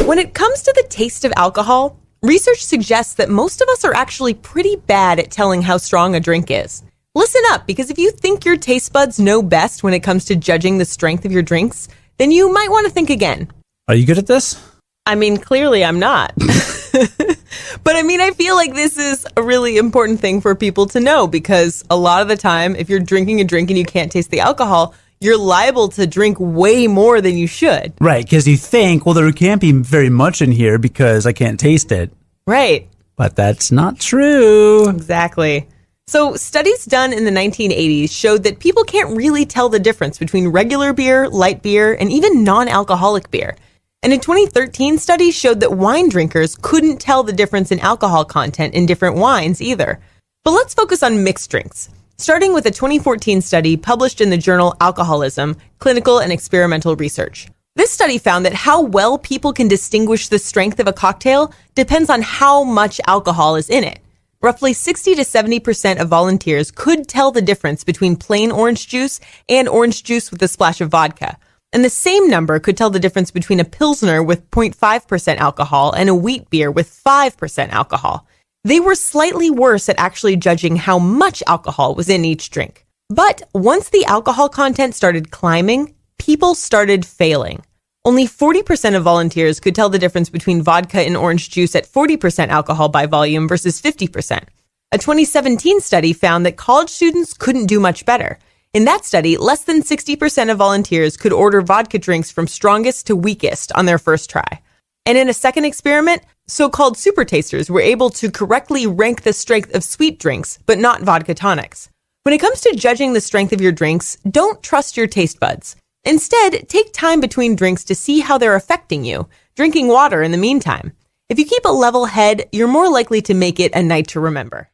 When it comes to the taste of alcohol, research suggests that most of us are actually pretty bad at telling how strong a drink is. Listen up, because if you think your taste buds know best when it comes to judging the strength of your drinks, then you might want to think again. Are you good at this? I mean, clearly I'm not. But I feel like this is a really important thing for people to know, because a lot of the time, if you're drinking a drink and you can't taste the alcohol, you're liable to drink way more than you should. Right, because you think, well, there can't be very much in here because I can't taste it. Right. But that's not true. Exactly. So studies done in the 1980s showed that people can't really tell the difference between regular beer, light beer, and even non-alcoholic beer. And a 2013 study showed that wine drinkers couldn't tell the difference in alcohol content in different wines either. But let's focus on mixed drinks, starting with a 2014 study published in the journal Alcoholism, Clinical and Experimental Research. This study found that how well people can distinguish the strength of a cocktail depends on how much alcohol is in it. Roughly 60 to 70% of volunteers could tell the difference between plain orange juice and orange juice with a splash of vodka. And the same number could tell the difference between a Pilsner with 0.5% alcohol and a wheat beer with 5% alcohol. They were slightly worse at actually judging how much alcohol was in each drink. But once the alcohol content started climbing, people started failing. Only 40% of volunteers could tell the difference between vodka and orange juice at 40% alcohol by volume versus 50%. A 2017 study found that college students couldn't do much better. In that study, less than 60% of volunteers could order vodka drinks from strongest to weakest on their first try. And in a second experiment, so-called super tasters were able to correctly rank the strength of sweet drinks, but not vodka tonics. When it comes to judging the strength of your drinks, don't trust your taste buds. Instead, take time between drinks to see how they're affecting you, drinking water in the meantime. If you keep a level head, you're more likely to make it a night to remember.